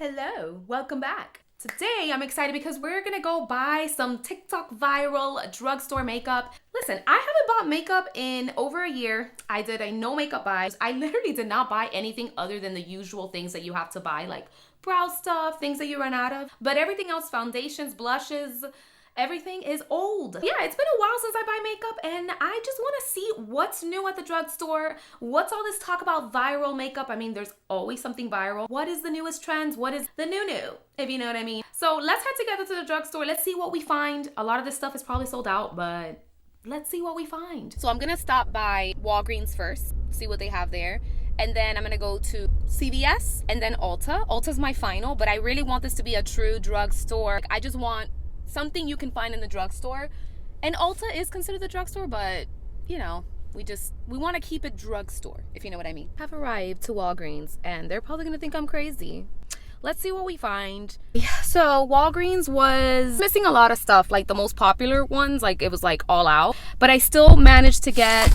Hello, welcome back. Today I'm excited because we're gonna go buy some TikTok viral drugstore makeup. Listen, I haven't bought makeup in over a year. I did a no makeup buy. I literally did not buy anything other than the usual things that you have to buy, like brow stuff, things that you run out of. But everything else, foundations, blushes, everything is old. Yeah, it's been a while since I buy makeup and I just want to see what's new at the drugstore. What's all this talk about viral makeup? I mean, there's always something viral. What is the newest trends? What is the new, if you know what I mean? So let's head together to the drugstore. Let's see what we find. A lot of this stuff is probably sold out, but let's see what we find. So I'm gonna stop by Walgreens first, see what they have there. And then I'm gonna go to CVS and then Ulta. Ulta's my final, but I really want this to be a true drugstore. I just want something you can find in the drugstore. And Ulta is considered the drugstore, but you know, we want to keep it drugstore, if you know what I mean. I've arrived to Walgreens and they're probably gonna think I'm crazy. Let's see what we find. So Walgreens was missing a lot of stuff, like the most popular ones, like it was like all out, but I still managed to get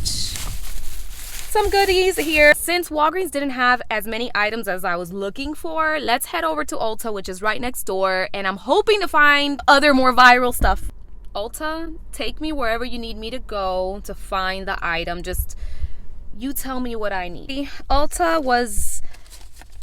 some goodies here. Since Walgreens didn't have as many items as I was looking for, let's head over to Ulta, which is right next door, and I'm hoping to find other more viral stuff. Ulta, take me wherever you need me to go to find the item. Just you tell me what I need. Ulta was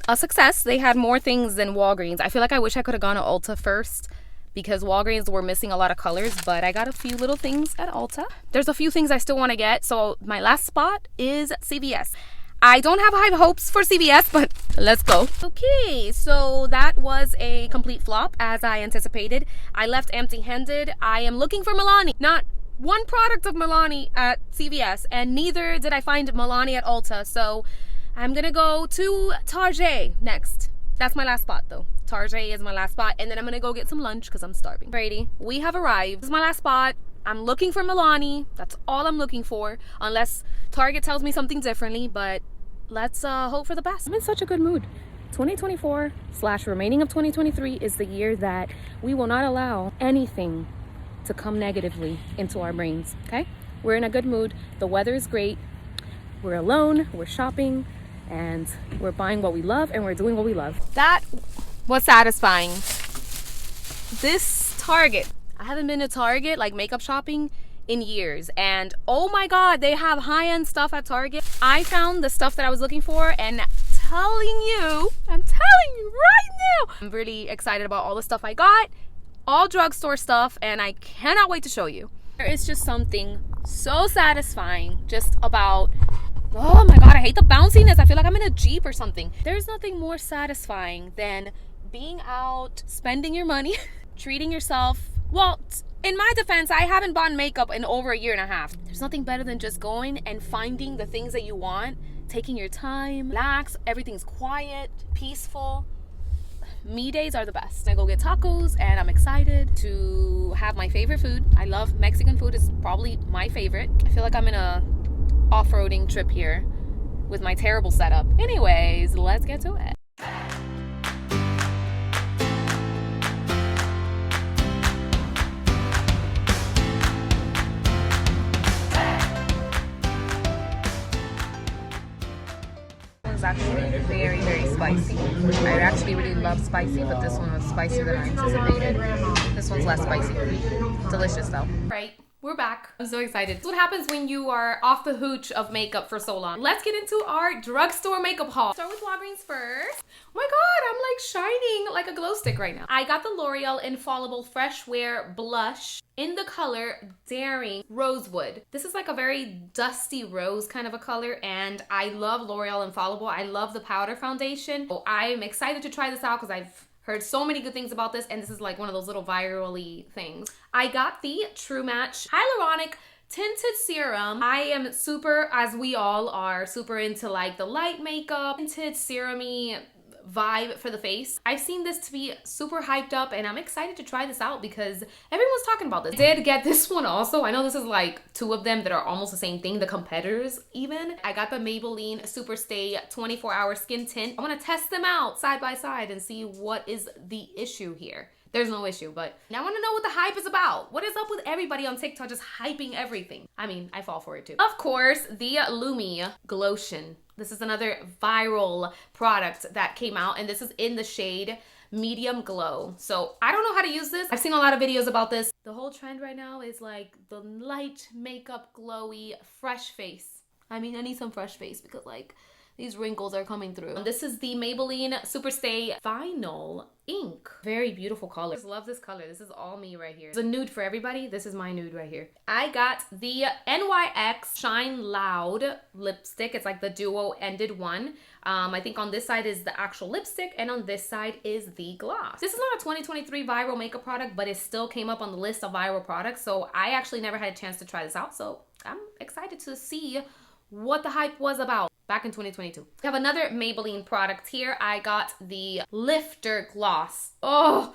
a success. They had more things than Walgreens. I feel like I wish I could have gone to Ulta first, because Walgreens were missing a lot of colors, but I got a few little things at Ulta. There's a few things I still want to get, so my last spot is CVS. I don't have high hopes for CVS, but let's go. Okay, so that was a complete flop, as I anticipated. I left empty-handed. I am looking for Milani. Not one product of Milani at CVS, and neither did I find Milani at Ulta, so I'm gonna go to Targe next. That's my last spot though. Targe is my last spot, and then I'm gonna go get some lunch because I'm starving. Brady, we have arrived. This is my last spot. I'm looking for Milani. That's all I'm looking for, unless Target tells me something differently, but let's hope for the best. I'm in such a good mood. 2024 / remaining of 2023 is the year that we will not allow anything to come negatively into our brains, okay? We're in a good mood. The weather is great. We're alone, we're shopping, and we're buying what we love, and we're doing what we love. That was satisfying. This Target, I haven't been to Target, like makeup shopping, in years, and oh my god, they have high-end stuff at Target. I found the stuff that I was looking for, and I'm telling you right now, I'm really excited about all the stuff I got, all drugstore stuff, and I cannot wait to show you. There is just something so satisfying just about, oh my god, I hate the bounciness. I feel like I'm in a Jeep or something. There's nothing more satisfying than being out, spending your money, treating yourself. Well, in my defense, I haven't bought makeup in over a year and a half. There's nothing better than just going and finding the things that you want, taking your time, relax, everything's quiet, peaceful. Me days are the best. I go get tacos and I'm excited to have my favorite food. I love Mexican food. It's probably my favorite. I feel like I'm in a off-roading trip here with my terrible setup. Anyways, let's get to it. It's actually very, very spicy. I actually really love spicy, but this one was spicier than I anticipated. This one's less spicy. Delicious though. Right. We're back. I'm so excited. That's what happens when you are off the hooch of makeup for so long. Let's get into our drugstore makeup haul. Start with Walgreens first. Oh my god, I'm like shining like a glow stick right now. I got the L'Oreal Infallible Fresh Wear Blush in the color Daring Rosewood. This is like a very dusty rose kind of a color, and I love L'Oreal Infallible. I love the powder foundation. So I'm excited to try this out because I've heard so many good things about this, and this is like one of those little virally things. I got the True Match Hyaluronic Tinted Serum. I am super, as we all are, super into like the light makeup, tinted serum-y vibe for the face. I've seen this to be super hyped up, and I'm excited to try this out because everyone's talking about this. I did get this one also. I know this is like two of them that are almost the same thing, the competitors even. I got the Maybelline Superstay 24-Hour Skin Tint. I want to test them out side by side and see what is the issue here. there's no issue. But I want to know what the hype is about. What is up with everybody on TikTok just hyping everything? I mean, I fall for it too. Of course, the Lumi Glotion. This is another viral product that came out, and this is in the shade medium glow. So I don't know how to use this. I've seen a lot of videos about this. The whole trend right now is like the light makeup glowy fresh face. I mean, I need some fresh face because like these wrinkles are coming through. And this is the Maybelline Superstay Vinyl Ink. Very beautiful color. I just love this color. This is all me right here. It's a nude for everybody. This is my nude right here. I got the NYX Shine Loud lipstick. It's like the duo ended one. I think on this side is the actual lipstick and on this side is the gloss. This is not a 2023 viral makeup product, but it still came up on the list of viral products. So I actually never had a chance to try this out. So I'm excited to see what the hype was about back in 2022. We have another Maybelline product here. I got the Lifter Gloss. Oh,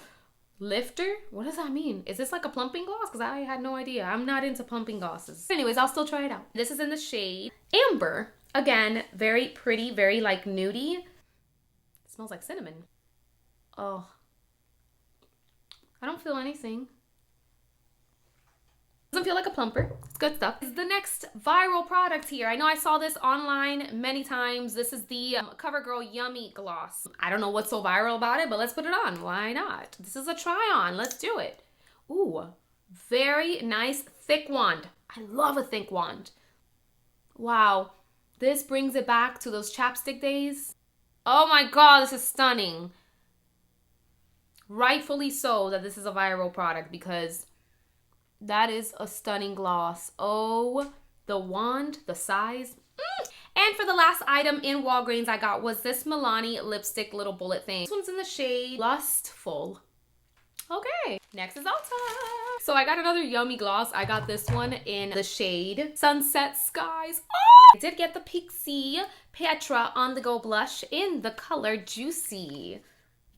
Lifter? What does that mean? Is this like a plumping gloss? Because I had no idea. I'm not into plumping glosses. Anyways, I'll still try it out. This is in the shade Amber. Again, very pretty, very like nudie. It smells like cinnamon. Oh, I don't feel anything. Doesn't feel like a plumper. It's good stuff. This is the next viral product here. I know I saw this online many times. This is the CoverGirl Yummy Gloss. I don't know what's so viral about it, but let's put it on. Why not? This is a try on. Let's do it. Ooh, very nice thick wand. I love a thick wand. Wow. This brings it back to those chapstick days. Oh my God, this is stunning. Rightfully so that this is a viral product because that is a stunning gloss. Oh, the wand, the size. And for the last item in Walgreens I got was this Milani lipstick little bullet thing. This one's in the shade Lustful. Okay, next is Ulta. So I got another yummy gloss. I got this one in the shade Sunset Skies. Oh! I did get the Pixie Petra On The Go blush in the color Juicy.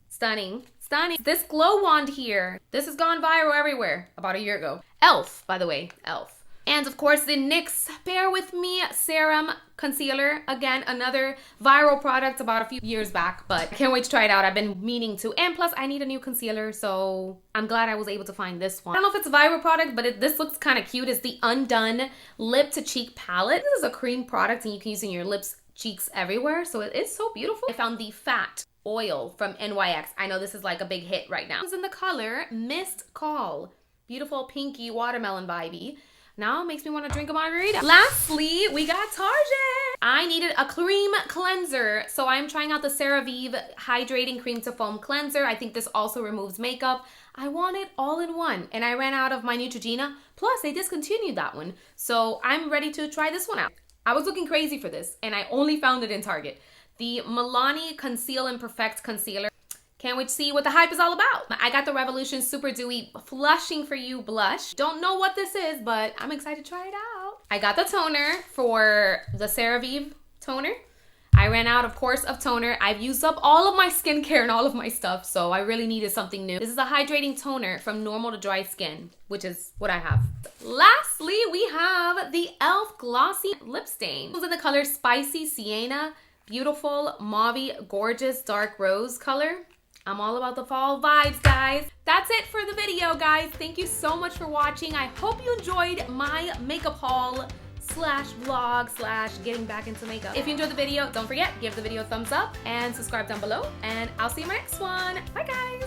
Stunning. Stunning. This glow wand here, this has gone viral everywhere about a year ago. e.l.f, by the way, e.l.f. And of course the NYX Bear With Me Serum Concealer. Again, another viral product about a few years back, but I can't wait to try it out. I've been meaning to. And plus I need a new concealer, so I'm glad I was able to find this one. I don't know if it's a viral product, but this looks kind of cute. It's the Undone Lip to Cheek Palette. This is a cream product and you can use it in your lips, cheeks, everywhere. So it is so beautiful. I found the Fat Oil from NYX. I know this is like a big hit right now. It's in the color Missed Call. Beautiful pinky watermelon vibey. Now it makes me want to drink a margarita. Lastly, we got Target. I needed a cream cleanser, so I'm trying out the CeraVe Hydrating Cream to Foam Cleanser. I think this also removes makeup. I want it all in one, and I ran out of my Neutrogena. Plus, they discontinued that one, so I'm ready to try this one out. I was looking crazy for this, and I only found it in Target. The Milani Conceal and Perfect Concealer. Can't wait to see what the hype is all about. I got the Revolution Super Dewy Flushing For You blush. Don't know what this is, but I'm excited to try it out. I got the toner for the CeraVe toner. I ran out, of course, of toner. I've used up all of my skincare and all of my stuff, so I really needed something new. This is a hydrating toner from normal to dry skin, which is what I have. Lastly, we have the e.l.f. Glossy Lip Stain. This is in the color Spicy Sienna. Beautiful, mauve, gorgeous, dark rose color. I'm all about the fall vibes, guys. That's it for the video, guys. Thank you so much for watching. I hope you enjoyed my makeup haul slash vlog slash getting back into makeup. If you enjoyed the video, don't forget, give the video a thumbs up and subscribe down below. And I'll see you in my next one. Bye, guys.